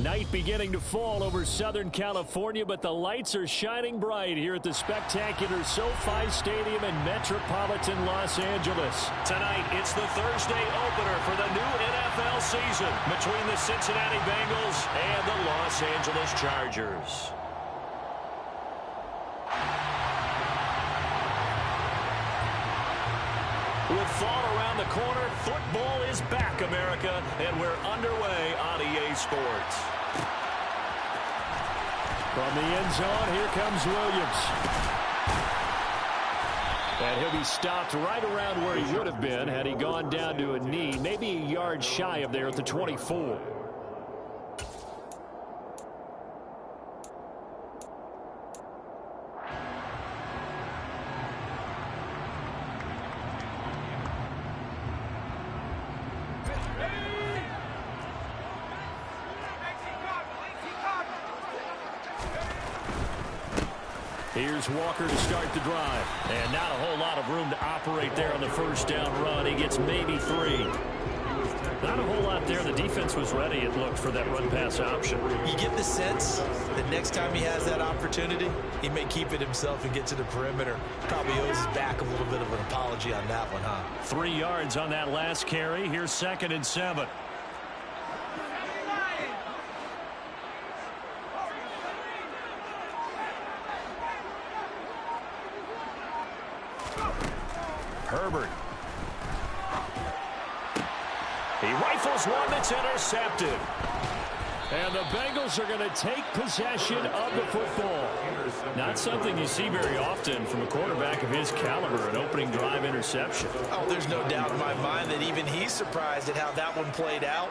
Night beginning to fall over Southern California, but the lights are shining bright here at the spectacular SoFi Stadium in metropolitan Los Angeles. Tonight, it's the Thursday opener for the new NFL season between the Cincinnati Bengals and the Los Angeles Chargers. With fall around the corner, football is back, America, and we're underway on EA Sports. From the end zone, here comes Williams. And he'll be stopped right around where he would have been had he gone down to a knee, maybe a yard shy of there at the 24. Here's Walker to start the drive. And not a whole lot of room to operate there on the first down run. He gets maybe 3. Not a whole lot there. The defense was ready, it looked, for that run-pass option. You get the sense that next time he has that opportunity, he may keep it himself and get to the perimeter. Probably owes his back a little bit of an apology on that one, huh? 3 yards on that last carry. Here's 2nd and 7. Herbert. He rifles one that's intercepted. And the Bengals are going to take possession of the football. Not something you see very often from a quarterback of his caliber, an opening drive interception. Oh, there's no doubt in my mind that even he's surprised at how that one played out.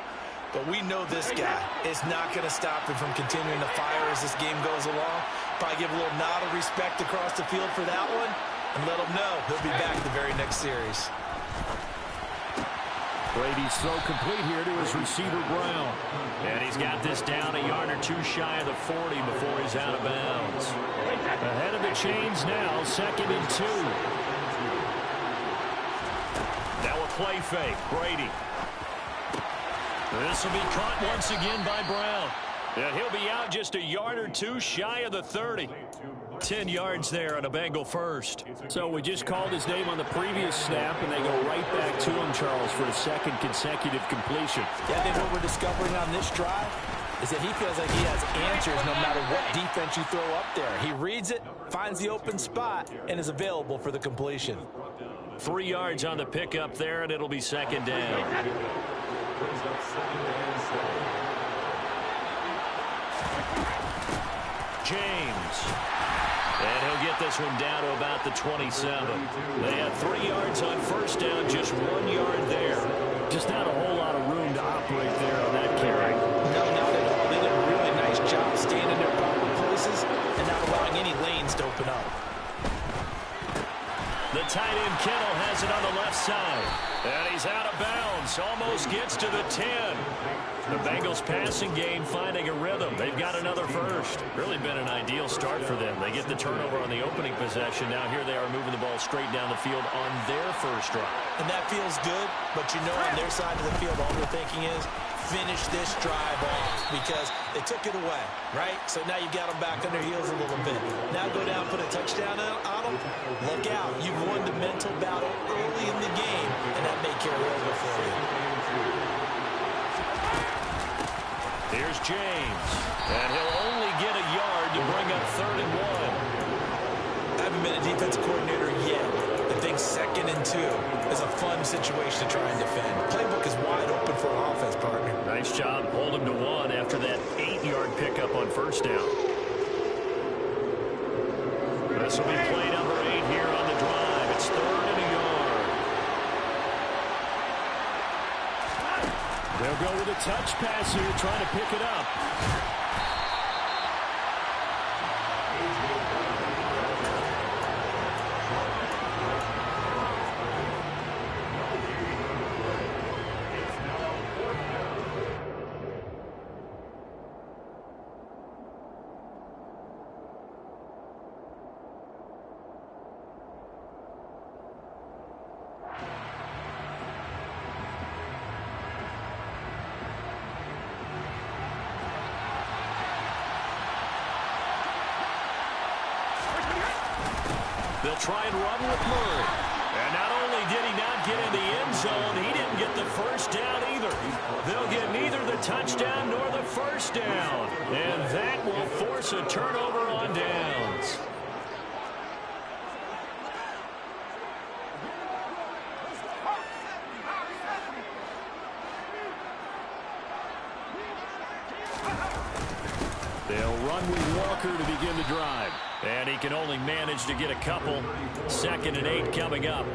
But we know this guy is not going to stop him from continuing to fire as this game goes along. Probably give a little nod of respect across the field for that one. And let him know he'll be back the very next series. Brady's throw complete here to his receiver, Brown. And he's got this down a yard or 2 shy of the 40 before he's out of bounds. Ahead of the chains now, 2nd and 2. Now a play fake, Brady. This will be caught once again by Brown. And he'll be out just a yard or 2 shy of the 30. 10 yards there on a Bengal first. So we just called his name on the previous snap, and they go right back to him, Charles, for a 2nd consecutive completion. Yeah, I think what we're discovering on this drive is that he feels like he has answers no matter what defense you throw up there. He reads it, finds the open spot, and is available for the completion. 3 yards on the pickup there, and it'll be 2nd down. James. And he'll get this one down to about the 27. They have 3 yards on first down, just 1 yard there. Just not a whole lot of room to operate there on that carry. No, not at all. They did a really nice job staying in their proper places and not allowing any lanes to open up. The tight end Kittle has it on the left side. And he's out of bounds. Almost gets to the 10. The Bengals passing game finding a rhythm. They've got another first. Really been an ideal start for them. They get the turnover on the opening possession. Now here they are moving the ball straight down the field on their first drive. And that feels good, but you know on their side of the field all they're thinking is finish this drive off because they took it away, right? So now you've got them back on their heels a little bit. Now go down, put a touchdown on them. Look out. You've won the mental battle early in the game, and that may carry over for you. Here's James. And he'll only get a yard to bring up 3rd and 1. I haven't been a defensive coordinator yet. I think 2nd and 2 is a fun situation to try and defend. Playbook is wide open for an offense, partner. Nice job. Hold him to 1 after that 8-yard pickup on first down. This will be play number 8 here on the drive. It's 3rd and a yard. They'll go with a touch pass here, trying to pick it up. They'll try and run with Murray. And not only did he not get in the end zone, he didn't get the first down either. They'll get neither the touchdown nor the first down. And that will force a turnover on downs. They'll run with Walker to begin the drive. And he can only manage to get a couple. 2nd and 8 coming up.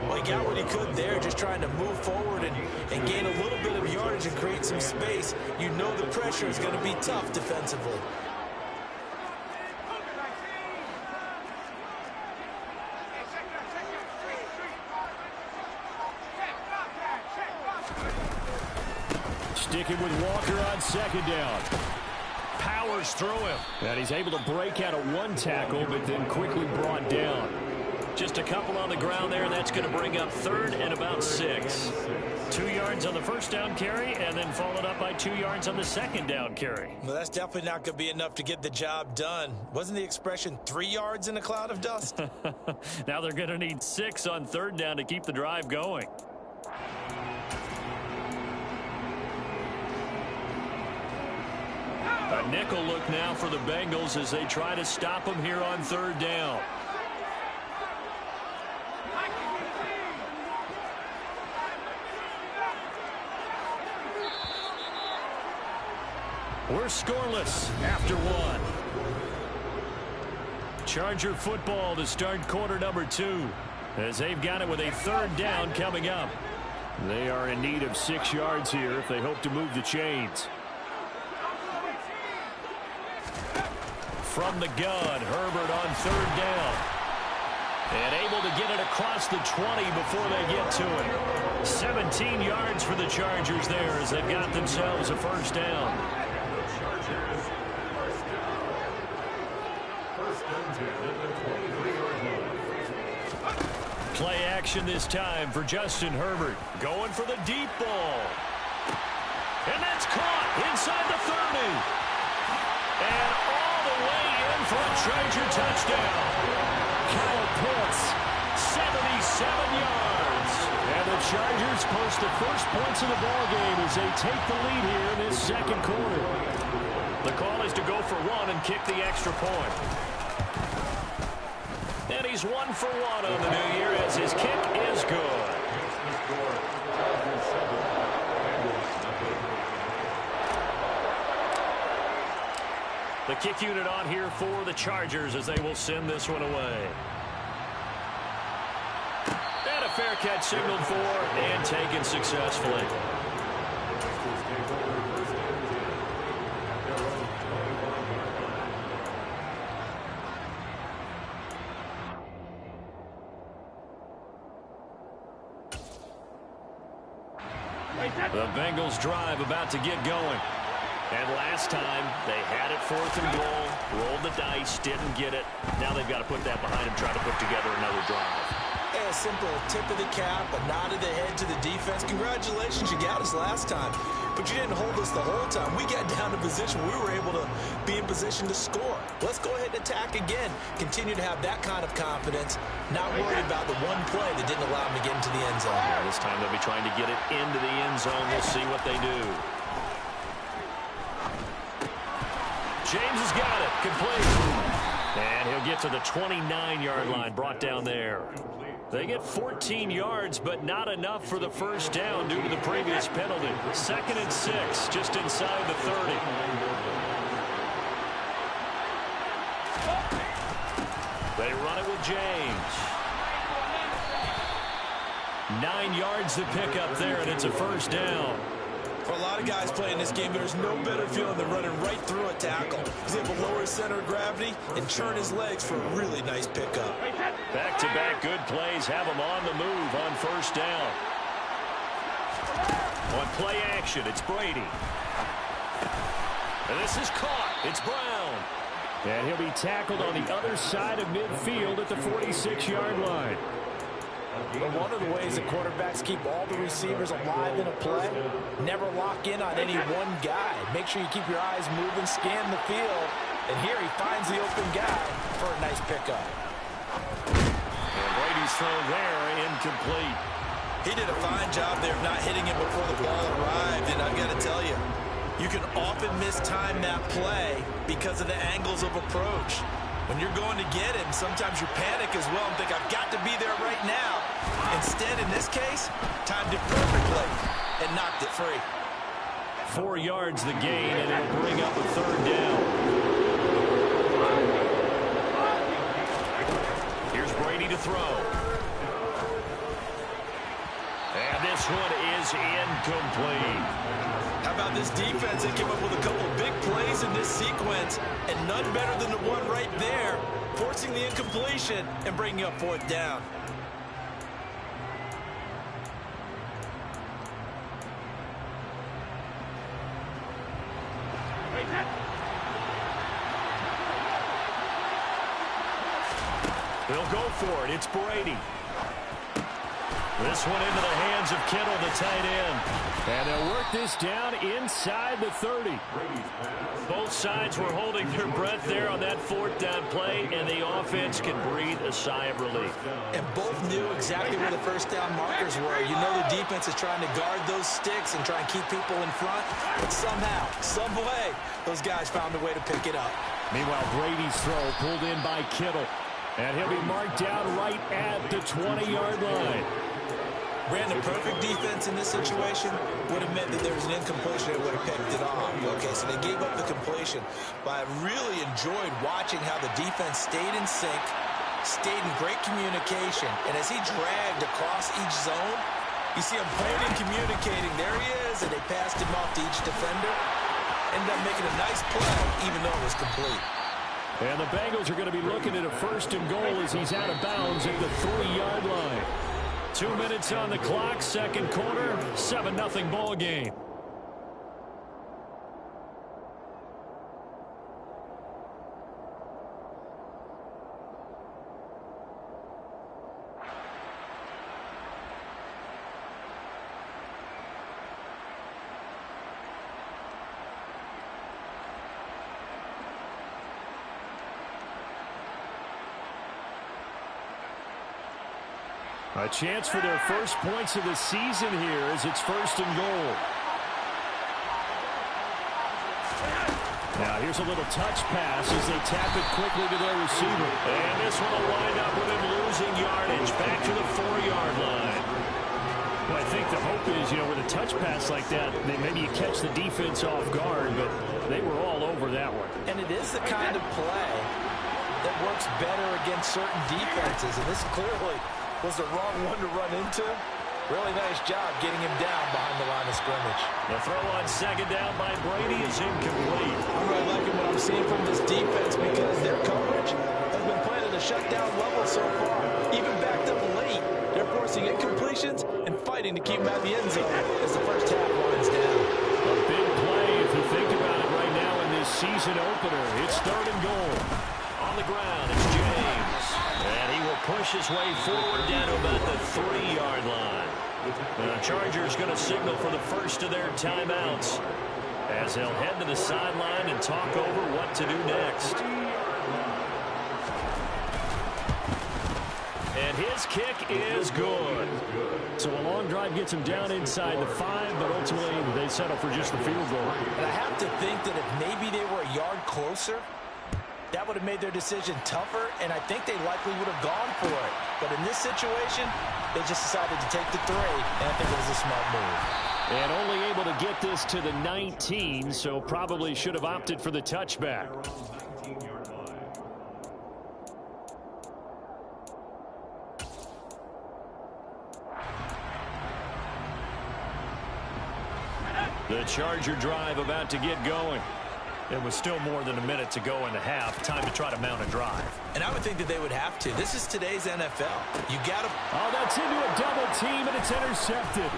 Well, he got what he could there, just trying to move forward and gain a little bit of yardage and create some space. You know the pressure is going to be tough defensively. Sticking with Walker on 2nd down. Powers through him. And he's able to break out of one tackle, but then quickly brought down. Just a couple on the ground there, and that's going to bring up 3rd and about 6. 2 yards on the first down carry, and then followed up by 2 yards on the 2nd down carry. Well, that's definitely not going to be enough to get the job done. Wasn't the expression 3 yards in a cloud of dust? Now they're going to need 6 on 3rd down to keep the drive going. A nickel look now for the Bengals as they try to stop him here on 3rd down. We're scoreless after 1. Charger football to start quarter number 2 as they've got it with a 3rd down coming up. They are in need of 6 yards here if they hope to move the chains. From the gun, Herbert on 3rd down. And able to get it across the 20 before they get to it. 17 yards for the Chargers there as they've got themselves a 1st down. Play action this time for Justin Herbert. Going for the deep ball. And that's caught inside the 30. And all the way in for a Charger touchdown. Kyle Pitts, 77 yards. And the Chargers post the first points of the ballgame as they take the lead here in this 2nd quarter. The call is to go for 1 and kick the extra point. And he's 1 for 1 on the new year as his kick is good. The kick unit on here for the Chargers as they will send this one away. And a fair catch signaled for and taken successfully. The Bengals drive about to get going. And last time, they had it 4th and goal, rolled the dice, didn't get it. Now they've got to put that behind them, try to put together another drive. A simple tip of the cap, a nod of the head to the defense. Congratulations, you got us last time. But you didn't hold us the whole time. We got down to position. We were able to be in position to score. Let's go ahead and attack again. Continue to have that kind of confidence. Not worried about the one play that didn't allow them to get into the end zone. Yeah, this time they'll be trying to get it into the end zone. We'll see what they do. James has got it. Complete. And he'll get to the 29-yard line. Brought down there. They get 14 yards, but not enough for the first down due to the previous penalty. 2nd and 6, just inside the 30. They run it with James. 9 yards to pick up there, and it's a first down. For a lot of guys playing this game, there's no better feeling than running right through a tackle. He's able to lower his center of gravity and churn his legs for a really nice pickup. Back-to-back good plays have him on the move on first down. On play action, it's Brady. And this is caught. It's Brown. And he'll be tackled on the other side of midfield at the 46-yard line. But one of the ways that quarterbacks keep all the receivers alive in a play, never lock in on any one guy. Make sure you keep your eyes moving, scan the field, and here he finds the open guy for a nice pickup. Brady's throw there, incomplete. He did a fine job there of not hitting him before the ball arrived, and I've got to tell you, you can often mistime that play because of the angles of approach. When you're going to get him, sometimes you panic as well and think, I've got to be there right now. Instead, in this case, timed it perfectly and knocked it free. 4 yards the gain, and it'll bring up a third down. Here's Brady to throw. And this one is incomplete. How about this defense? They came up with a couple big plays in this sequence, and none better than the one right there, forcing the incompletion and bringing up fourth down. They'll go for it. It's Brady. This one into the hands of Kittle, the tight end. And they'll work this down inside the 30. Both sides were holding their breath there on that fourth down play, and the offense can breathe a sigh of relief. And both knew exactly where the first down markers were. You know the defense is trying to guard those sticks and try and keep people in front. But somehow, some way, those guys found a way to pick it up. Meanwhile, Brady's throw pulled in by Kittle. And he'll be marked down right at the 20-yard line. Brandon, perfect defense in this situation would have meant that there was an incompletion that would have picked it off. Okay, so they gave up the completion. But I really enjoyed watching how the defense stayed in sync, stayed in great communication. And as he dragged across each zone, you see him pointing, communicating. There he is, and they passed him off to each defender. Ended up making a nice play, even though it was complete. And the Bengals are going to be looking at a first and goal as he's out of bounds at the 3-yard line. 2 minutes on the clock, second quarter, 7-0 ball game. A chance for their first points of the season here as it's first and goal. Now here's a little touch pass as they tap it quickly to their receiver. And this one will wind up with him losing yardage back to the 4-yard line. Well, I think the hope is, with a touch pass like that, maybe you catch the defense off guard, but they were all over that one. And it is the kind of play that works better against certain defenses, and this clearly was the wrong one to run into. Really nice job getting him down behind the line of scrimmage. The throw on second down by Brady is incomplete. I'm really liking what I'm seeing from this defense because their coverage has been playing at a shutdown level so far. Even backed up late, they're forcing incompletions and fighting to keep them out of the end zone as the first half winds down. A big play if you think about it right now in this season opener. It's third and goal. On the ground, it's James. And he will push his way forward down to about the 3-yard line. The Chargers going to signal for the first of their timeouts as they'll head to the sideline and talk over what to do next. And his kick is good. So a long drive gets him down inside the 5, but ultimately they settle for just the field goal. And I have to think that if maybe they were a yard closer, that would have made their decision tougher, and I think they likely would have gone for it. But in this situation, they just decided to take the 3, and I think it was a smart move. And only able to get this to the 19, so probably should have opted for the touchback. The Charger drive about to get going. It was still more than a minute to go in the half. Time to try to mount a drive. And I would think that they would have to. This is today's NFL. You got to... Oh, that's into a double team, and it's intercepted.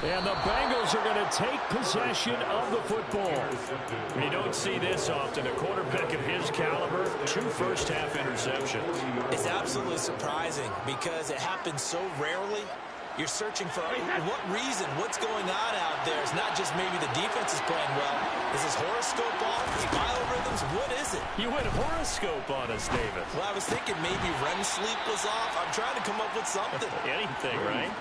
And the Bengals are going to take possession of the football. You don't see this often. A quarterback of his caliber, 2 first-half interceptions. It's absolutely surprising because it happens so rarely. you're searching for what reason, what's going on out there. It's not just maybe the defense is playing well. Is his horoscope off? His biorhythms? What is it? You went horoscope on us, David. Well, I was thinking maybe REM sleep was off. I'm trying to come up with something. Anything, right?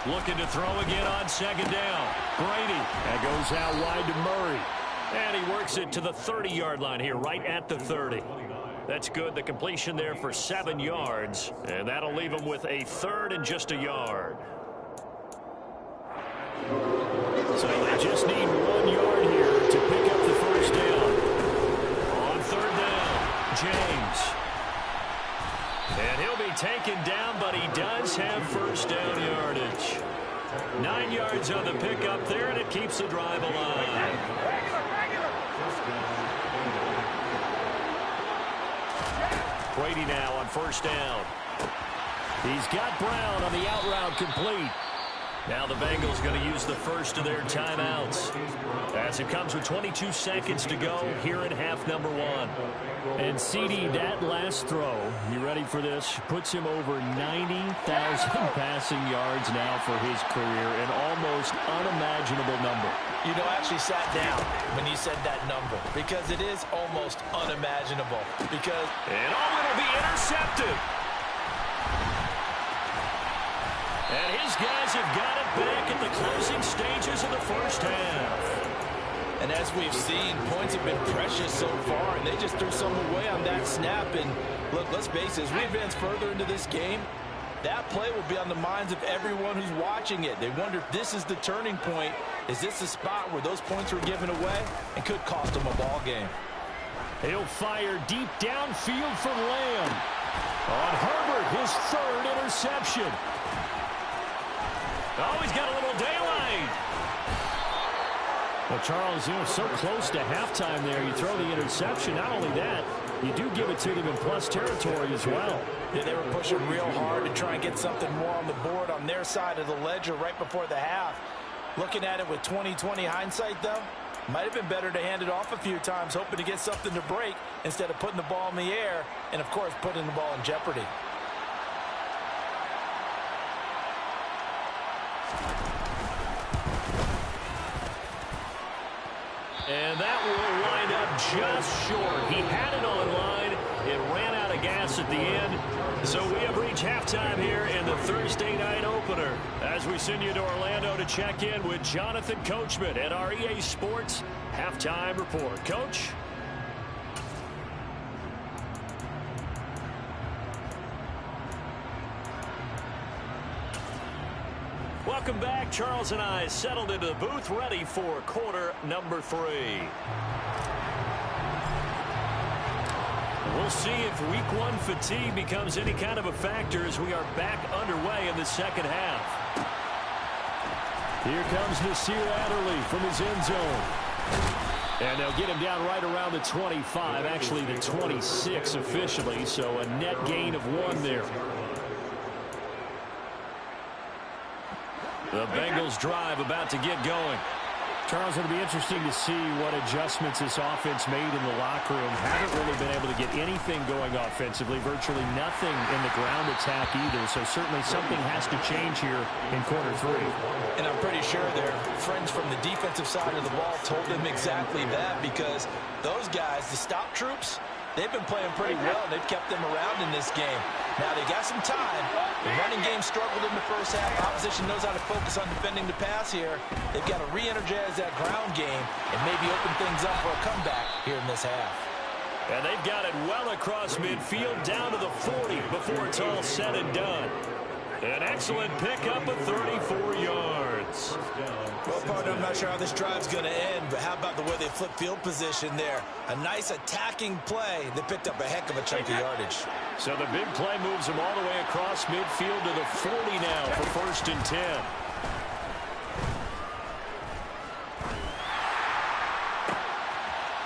Looking to throw again on second down. Brady. That goes out wide to Murray. And he works it to the 30-yard line here, right at the 30. That's good. The completion there for 7 yards. And that'll leave him with a third and just a yard. So they just need 1 yard here to pick up the first down. On third down, James. And he'll be taken down, but he does have first down yardage. 9 yards on the pickup there, and it keeps the drive alive. Brady now on first down. He's got Brown on the out route complete. Now the Bengals going to use the first of their timeouts as it comes with 22 seconds to go here in half number 1. And CD, that last throw, you ready for this? Puts him over 90,000 passing yards now for his career, an almost unimaginable number. You know, I actually sat down when you said that number because it is almost unimaginable. And it'll be intercepted. And his guys have got it back at the closing stages of the first half. And as we've seen, points have been precious so far, and they just threw some away on that snap. And look, let's face it, as we advance further into this game, that play will be on the minds of everyone who's watching it. They wonder if this is the turning point. Is this the spot where those points were given away and could cost them a ball game? He'll fire deep downfield for Lamb. On Herbert, his third interception. Oh, he's got a little daylight. Well, Charles, so close to halftime there. You throw the interception. Not only that, you do give it to them in plus territory as well. Yeah, they were pushing real hard to try and get something more on the board on their side of the ledger right before the half. Looking at it with 20/20 hindsight, though, might have been better to hand it off a few times, hoping to get something to break instead of putting the ball in the air and, of course, putting the ball in jeopardy. And that will wind up just short. He had it on line. It ran out of gas at the end. So we have reached halftime here in the Thursday night opener as we send you to Orlando to check in with Jonathan Coachman at our EA Sports Halftime Report. Coach? Welcome back. Charles and I settled into the booth, ready for quarter number 3. We'll see if week 1 fatigue becomes any kind of a factor as we are back underway in the second half. Here comes Nasir Adderley from his end zone. And they'll get him down right around the 25, actually the 26 officially, so a net gain of 1 there. The Bengals drive about to get going. Charles, it'll be interesting to see what adjustments this offense made in the locker room. Haven't really been able to get anything going offensively, virtually nothing in the ground attack either. So certainly something has to change here in quarter 3. And I'm pretty sure their friends from the defensive side of the ball told them exactly that, because those guys, the stop troops, they've been playing pretty well, and they've kept them around in this game. Now, they got some time. The running game struggled in the first half. Opposition knows how to focus on defending the pass here. They've got to re-energize that ground game and maybe open things up for a comeback here in this half. And they've got it well across midfield down to the 40 before it's all said and done. An excellent pickup of 34 yards. Well, partner, I'm not sure how this drive's going to end, but how about the way they flip field position there? A nice attacking play. They picked up a heck of a chunk of yardage. So the big play moves them all the way across midfield to the 40 now for 1st and 10.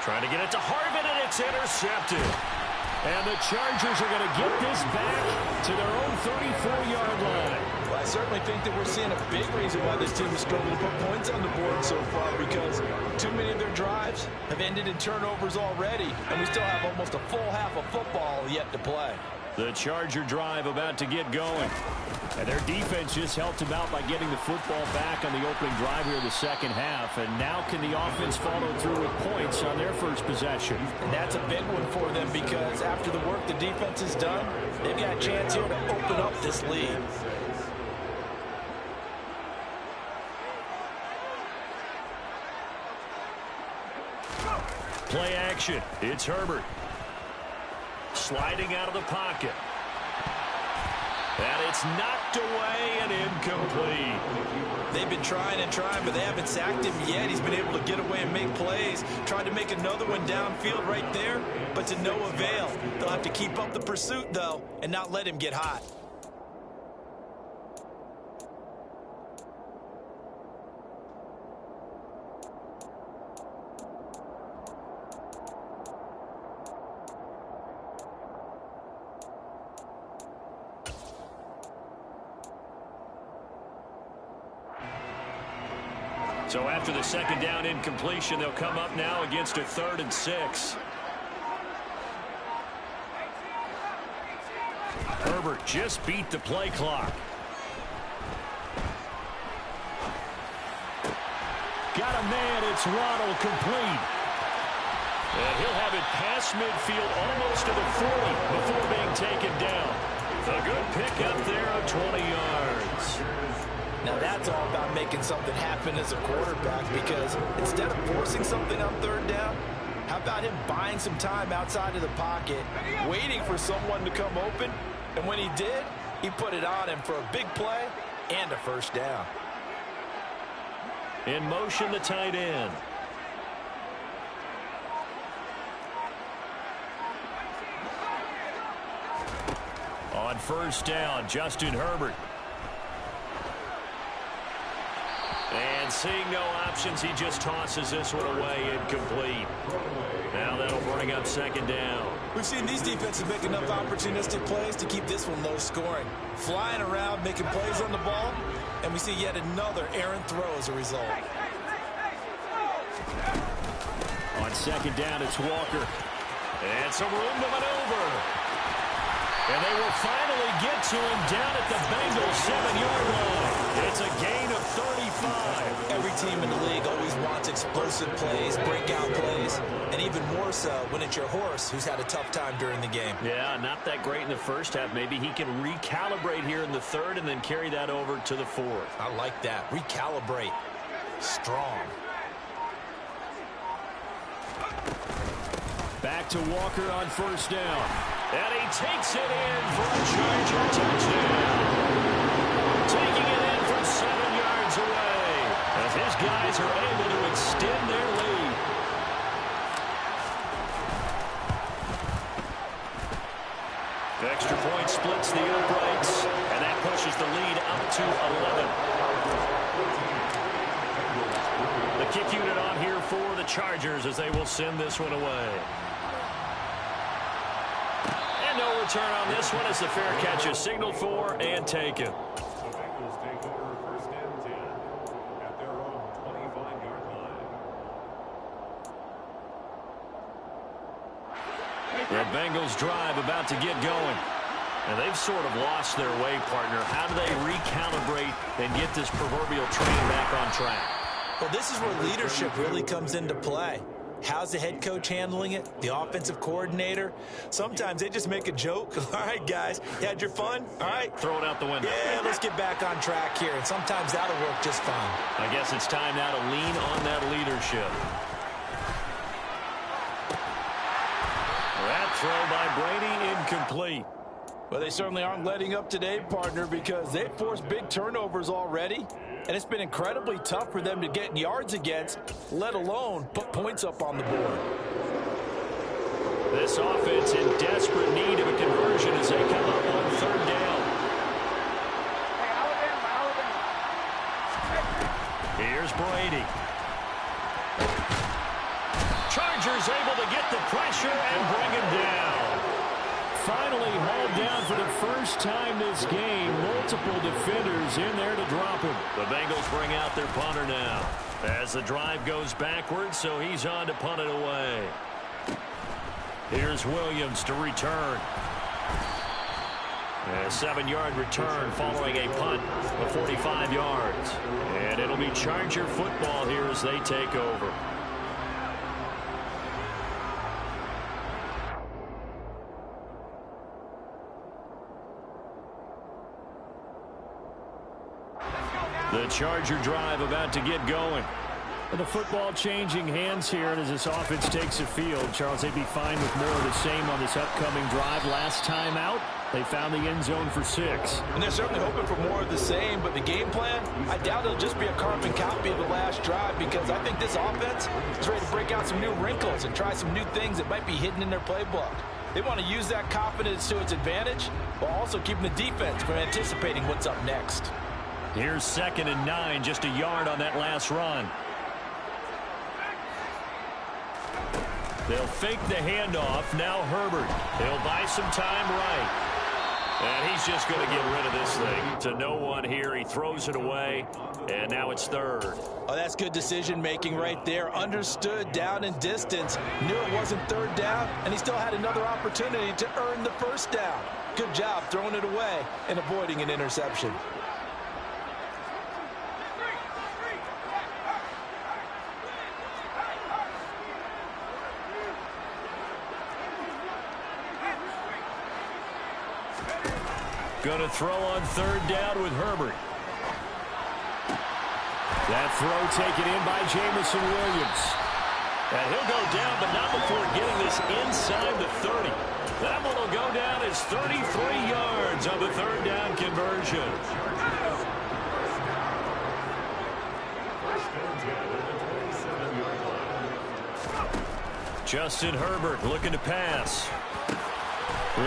Trying to get it to Harvin, and it's intercepted. And the Chargers are going to get this back to their own 34-yard line. Well, I certainly think that we're seeing a big reason why this team is struggling to put points on the board so far, because too many of their drives have ended in turnovers already, and we still have almost a full half of football yet to play. The Charger drive about to get going. And their defense just helped them out by getting the football back on the opening drive here in the second half. And now can the offense follow through with points on their first possession? And that's a big one for them, because after the work the defense has done, they've got a chance here to open up this lead. Play action. It's Herbert. Sliding out of the pocket. And it's knocked away and incomplete. They've been trying and trying, but they haven't sacked him yet. He's been able to get away and make plays. Tried to make another one downfield right there, but to no avail. They'll have to keep up the pursuit, though, and not let him get hot. So after the second down incompletion, they'll come up now against a 3rd and 6. Herbert just beat the play clock. Got a man. It's Waddle, complete. And he'll have it past midfield almost to the 40 before being taken down. A good pickup there of 20 yards. Now that's all about making something happen as a quarterback, because instead of forcing something on 3rd down, how about him buying some time outside of the pocket, waiting for someone to come open, and when he did, he put it on him for a big play and a 1st down. In motion, the tight end. On 1st down, Justin Herbert. And seeing no options, he just tosses this one away, incomplete. Now that'll bring up 2nd down. We've seen these defenses make enough opportunistic plays to keep this one low scoring. Flying around, making plays on the ball, and we see yet another errant throw as a result. On 2nd down, it's Walker. And some room to maneuver. And they will finally get to him down at the Bengals 7-yard line. It's a gain of 35. Every team in the league always wants explosive plays, breakout plays, and even more so when it's your horse who's had a tough time during the game. Yeah, not that great in the first half. Maybe he can recalibrate here in the 3rd and then carry that over to the 4th. I like that. Recalibrate. Strong. Back to Walker on 1st down. And he takes it in for a Charger touchdown. Taking it in from 7 yards away, as his guys are able to extend their lead. The extra point splits the uprights, and that pushes the lead up to 11. The kick unit on here for the Chargers as they will send this one away. And no return on this one as the fair catch is signaled for and taken. The Bengals drive about to get going. And they've sort of lost their way, partner. How do they recalibrate and get this proverbial train back on track? Well, this is where leadership really comes into play. How's the head coach handling it? The offensive coordinator? Sometimes they just make a joke. All right, guys, you had your fun? All right. Throw it out the window. Yeah, let's get back on track here. And sometimes that'll work just fine. I guess it's time now to lean on that leadership. That throw by Brady incomplete. Well, they certainly aren't letting up today, partner, because they've forced big turnovers already. And it's been incredibly tough for them to get yards against, let alone put points up on the board. This offense in desperate need of a conversion as they come up on 3rd down. Here's Brady. Chargers able to get the pressure and bring him down. finally hauled down for the first time this game. Multiple defenders in there to drop him. The Bengals bring out their punter now as the drive goes backwards, so he's on to punt it away. Here's Williams to return. A 7-yard return following a punt of 45 yards. And it'll be Charger football here as they take over. The Charger drive about to get going. The football changing hands here as this offense takes the field. Charles, they'd be fine with more of the same on this upcoming drive. Last time out, they found the end zone for 6. And they're certainly hoping for more of the same, but the game plan, I doubt it'll just be a carbon copy of the last drive, because I think this offense is ready to break out some new wrinkles and try some new things that might be hidden in their playbook. They want to use that confidence to its advantage while also keeping the defense from anticipating what's up next. Here's 2nd and 9, just a yard on that last run. They'll fake the handoff. Now Herbert. He'll buy some time right. And he's just going to get rid of this thing to no one here. He throws it away, and now it's 3rd. Oh, that's good decision-making right there. Understood down and distance. Knew it wasn't 3rd down, and he still had another opportunity to earn the 1st down. Good job throwing it away and avoiding an interception. Going to throw on 3rd down with Herbert. That throw taken in by Jamison Williams. And he'll go down, but not before getting this inside the 30. That one will go down as 33 yards on the 3rd down conversion. Justin Herbert looking to pass.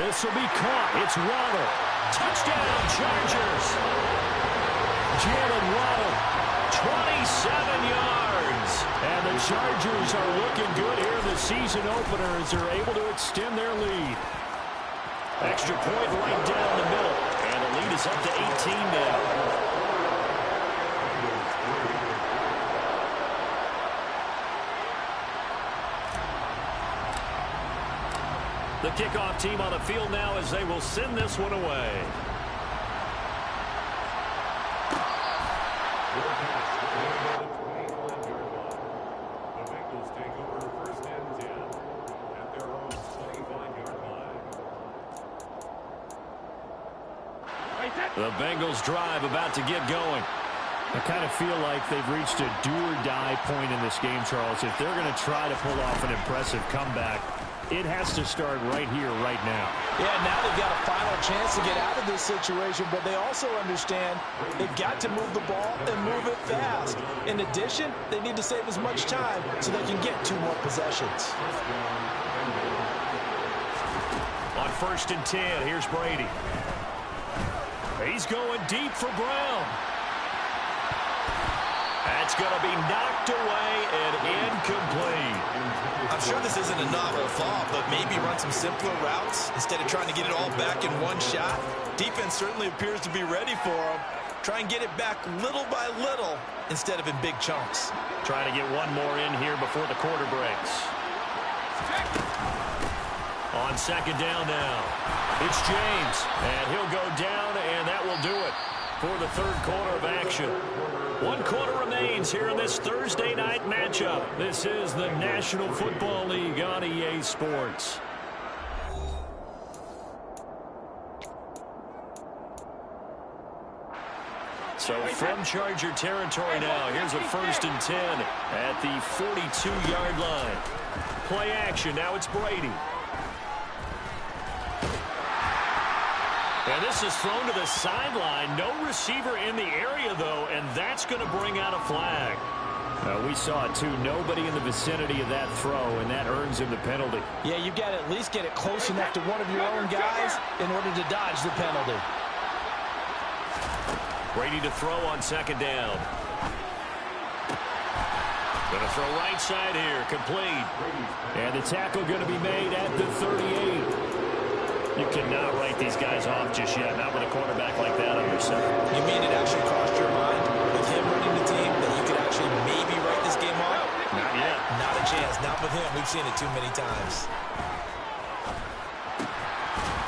This will be caught. It's Waddle. Touchdown, Chargers. Jalen Waddle, 27 yards. And the Chargers are looking good here in the season opener as they're able to extend their lead. Extra point right down the middle. And the lead is up to 18 now. The kickoff team on the field now as they will send this one away. The Bengals drive about to get going. I kind of feel like they've reached a do-or-die point in this game, Charles. If they're going to try to pull off an impressive comeback, it has to start right here, right now. Yeah, now they've got a final chance to get out of this situation, but they also understand they've got to move the ball and move it fast. In addition, they need to save as much time so they can get 2 more possessions. On 1st and 10, here's Brady. He's going deep for Brown. That's going to be knocked away and incomplete. I'm sure this isn't a novel thought, but maybe run some simpler routes instead of trying to get it all back in one shot. Defense certainly appears to be ready for him. Try and get it back little by little instead of in big chunks. Trying to get one more in here before the quarter breaks. On 2nd down now, it's James, and he'll go down, and that will do it for the 3rd quarter of action. 1 quarter remains here in this Thursday night matchup. This is the National Football League on EA Sports. So from Charger territory now, here's a 1st and 10 at the 42-yard line. Play action, now it's Brady. And this is thrown to the sideline. No receiver in the area, though, and that's going to bring out a flag. We saw it, too. Nobody in the vicinity of that throw, and that earns him the penalty. Yeah, you've got to at least get it close enough to one of your own guys in order to dodge the penalty. Brady to throw on 2nd down. Going to throw right side here, complete. And the tackle going to be made at the 38. You cannot write these guys off just yet, not with a quarterback like that under center. You mean it actually crossed your mind with him running the team that you could actually maybe write this game off? Not yet. Not a chance. Not with him. We've seen it too many times.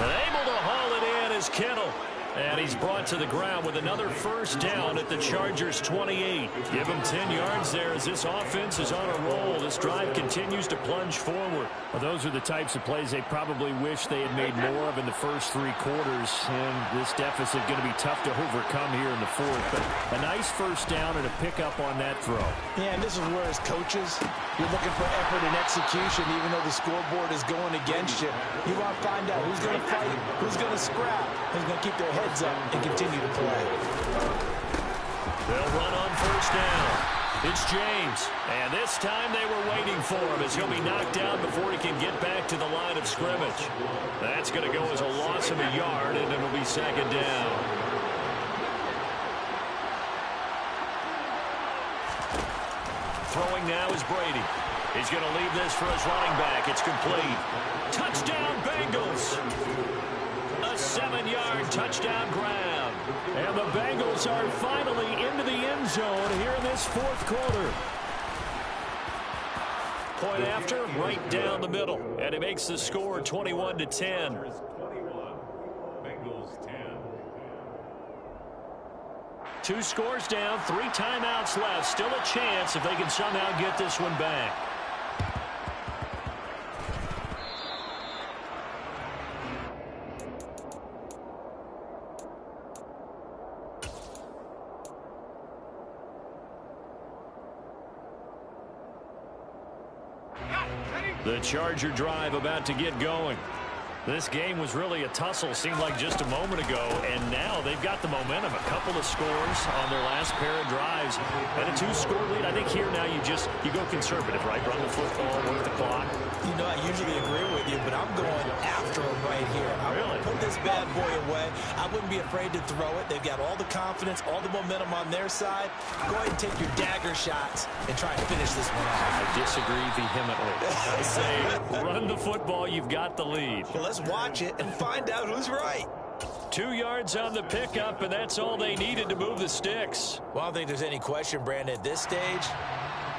And able to haul it in is Kittle. And he's brought to the ground with another first down at the Chargers' 28. Give him 10 yards there as this offense is on a roll. This drive continues to plunge forward. Well, those are the types of plays they probably wish they had made more of in the first 3 quarters. And this deficit going to be tough to overcome here in the fourth. But a nice first down and a pickup on that throw. Yeah, and this is where as coaches, you're looking for effort and execution even though the scoreboard is going against you. You want to find out who's going to fight, who's going to scrap, who's going to keep their heads up and continue to play. They'll run on first down. It's James. And this time they were waiting for him as he'll be knocked down before he can get back to the line of scrimmage. That's going to go as a loss of a yard, and it'll be second down. Throwing now is Brady. He's going to leave this for his running back. It's complete. Touchdown, Bengals. A 7-yard touchdown grab. And the Bengals are finally into the end zone here in this fourth quarter. Point after, right down the middle. And it makes the score 21-10. Two scores down, 3 timeouts left. Still a chance if they can somehow get this one back. The Charger drive about to get going. This game was really a tussle, seemed like just a moment ago, and now they've got the momentum. A couple of scores on their last pair of drives. And a 2-score lead. I think here now you go conservative, right? Run the football, work the clock. You know, I usually agree with you, but I'm going after him right here. I really put this bad boy away. I wouldn't be afraid to throw it. They've got all the confidence, all the momentum on their side. Go ahead and take your dagger shots and try and finish this one off. I disagree vehemently. I say run the football. You've got the lead. Well, let's watch it and find out who's right. 2 yards on the pickup, and that's all they needed to move the sticks. Well, I don't think there's any question, Brandon, at this stage.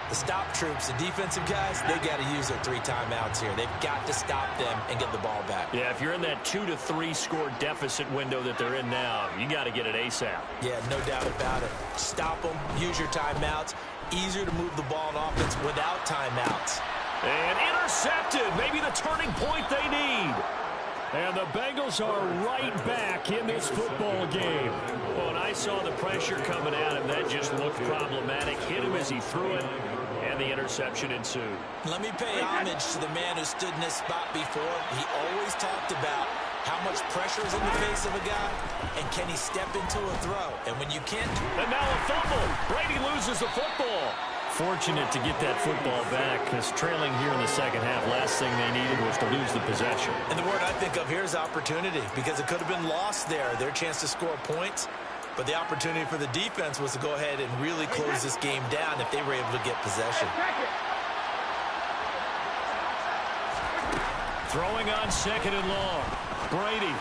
The stop troops, the defensive guys, they got to use their 3 timeouts here. They've got to stop them and get the ball back. Yeah, if you're in that 2 to 3 score deficit window that they're in now, you got to get it ASAP. Yeah, no doubt about it. Stop them, use your timeouts. Easier to move the ball on offense without timeouts. And intercepted, maybe the turning point they need. And the Bengals are right back in this football game. Well, when I saw the pressure coming at him, that just looked problematic. Hit him as he threw it, and the interception ensued. Let me pay homage to the man who stood in this spot before. He always talked about how much pressure is in the face of a guy, and can he step into a throw? And when you can't... And now a fumble. Brady loses the football. Fortunate to get that football back, because trailing here in the second half, last thing they needed was to lose the possession. And the word I think of here is opportunity, because it could have been lost there, their chance to score points. But the opportunity for the defense was to go ahead and really close this game down if they were able to get possession. Throwing on second and long. Brady.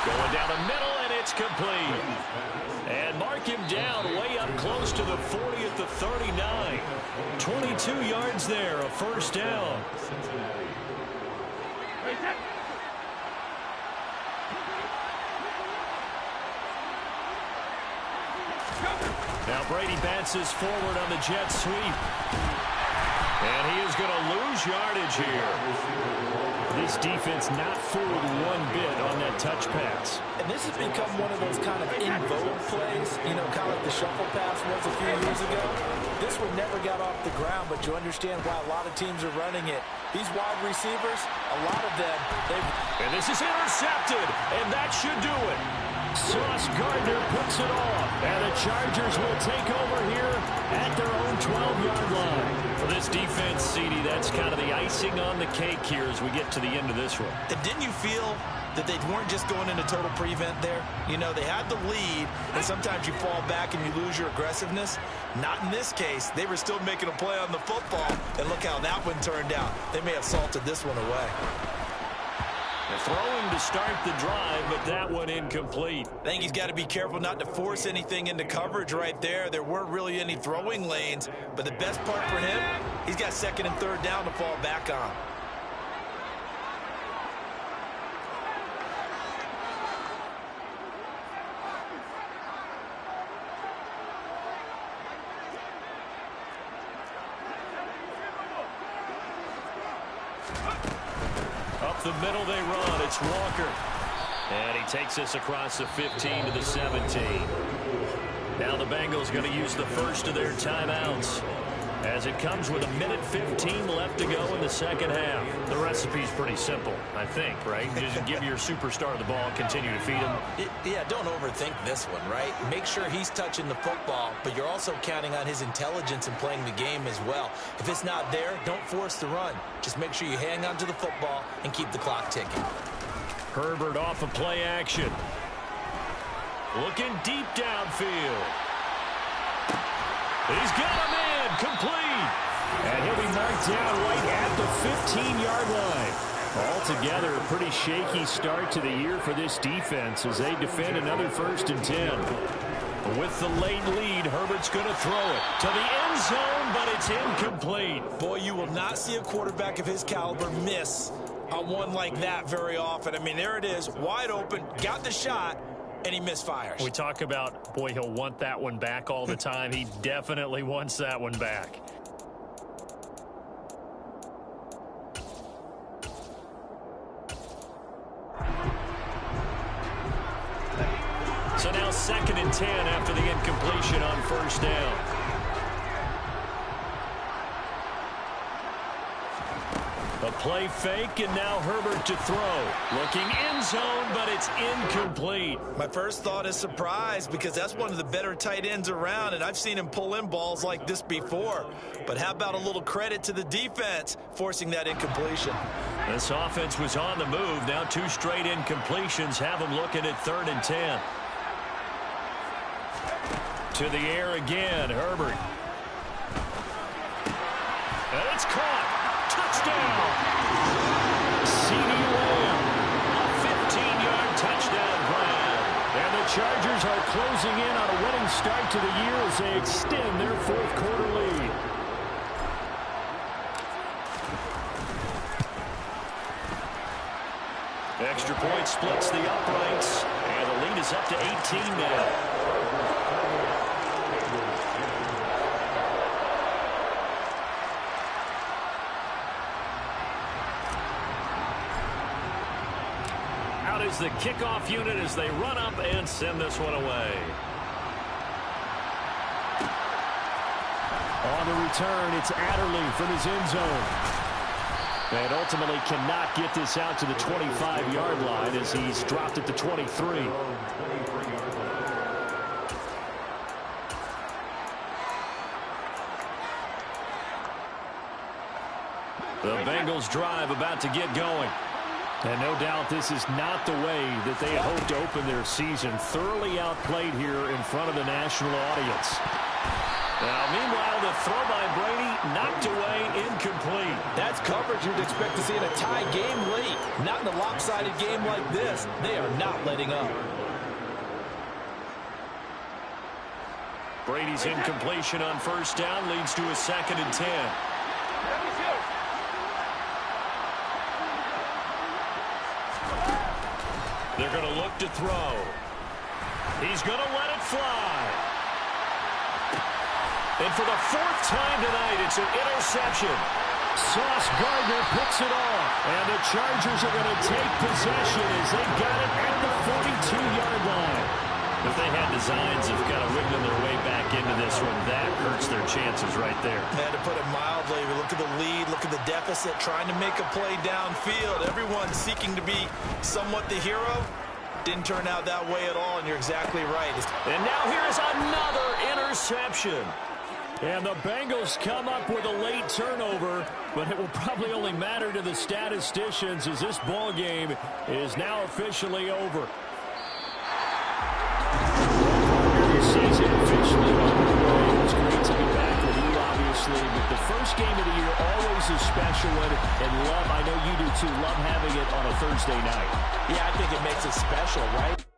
Going down the middle, and it's complete. And mark him down way up close to the 40 at the 39. 22 yards there, a first down. Now Brady bounces forward on the jet sweep. And he is going to lose yardage here. This defense not fooled one bit on that touch pass. And this has become one of those kind of in vogue plays, you know, kind of like the shuffle pass was a few years ago. This one never got off the ground, but you understand why a lot of teams are running it. These wide receivers, a lot of them, and this is intercepted, and that should do it. Sauce Gardner puts it off, and the Chargers will take over here at their own 12-yard line. For this defense, CD, that's kind of the icing on the cake here as we get to the end of this one. And didn't you feel that they weren't just going into total prevent there? You know, they had the lead, and sometimes you fall back and you lose your aggressiveness. Not in this case. They were still making a play on the football, and look how that one turned out. They may have salted this one away. Throwing to start the drive, but that one incomplete. I think he's got to be careful not to force anything into coverage right there. There weren't really any throwing lanes, but the best part for him, he's got second and third down to fall back on. Up the middle they run. It's Walker. And he takes this across the 15 to the 17. Now the Bengals going to use the first of their timeouts as it comes with 1:15 left to go in the second half. The recipe's pretty simple, I think, right? Just give your superstar the ball, continue to feed him. Yeah, don't overthink this one, right? Make sure he's touching the football, but you're also counting on his intelligence in playing the game as well. If it's not there, don't force the run. Just make sure you hang on to the football and keep the clock ticking. Herbert off of play action. Looking deep downfield. He's got him in. Complete. And he'll be marked down right at the 15-yard line. Altogether, a pretty shaky start to the year for this defense as they defend another 1st and 10. With the late lead, Herbert's going to throw it to the end zone, but it's incomplete. Boy, you will not see a quarterback of his caliber miss on one like that very often. I mean, there it is, wide open, got the shot, and he misfires. We talk about, boy, he'll want that one back all the time. He definitely wants that one back. So now 2nd and 10 after the incompletion on 1st down. A play fake, and now Herbert to throw. Looking end zone, but it's incomplete. My first thought is surprise because that's one of the better tight ends around, and I've seen him pull in balls like this before. But how about a little credit to the defense forcing that incompletion? This offense was on the move. Now 2 straight incompletions have them looking at 3rd and 10. To the air again, Herbert. And it's caught. Touchdown! CeeDee Lamb, a 15-yard touchdown grab. And the Chargers are closing in on a winning start to the year as they extend their 4th quarter lead. Extra point splits the uprights, and the lead is up to 18 now. Is the kickoff unit as they run up and send this one away. On the return, it's Adderley from his end zone. And ultimately cannot get this out to the 25-yard line as he's dropped at the 23. The Bengals drive about to get going. And no doubt this is not the way that they had hoped to open their season. Thoroughly outplayed here in front of the national audience. Now, meanwhile, the throw by Brady knocked away, incomplete. That's coverage you'd expect to see in a tie game late. Not in a lopsided game like this. They are not letting up. Brady's incompletion on 1st down leads to a 2nd and 10. They're going to look to throw. He's going to let it fly. And for the 4th time tonight, it's an interception. Sauce Gardner picks it off. And the Chargers are going to take possession as they got it at the 42-yard line. If they had designs of kind of wiggling their way back into this one, that hurts their chances right there. Man, to put it mildly, we look at the lead, look at the deficit, trying to make a play downfield. Everyone seeking to be somewhat the hero. Didn't turn out that way at all, and you're exactly right. And now here's another interception. And the Bengals come up with a late turnover, but it will probably only matter to the statisticians as this ball game is now officially over. The season officially underway. It's great to be back with you, obviously, but the first game of the year always This is special and love. I know you do too. Love having it on a Thursday night. Yeah, I think it makes it special, right?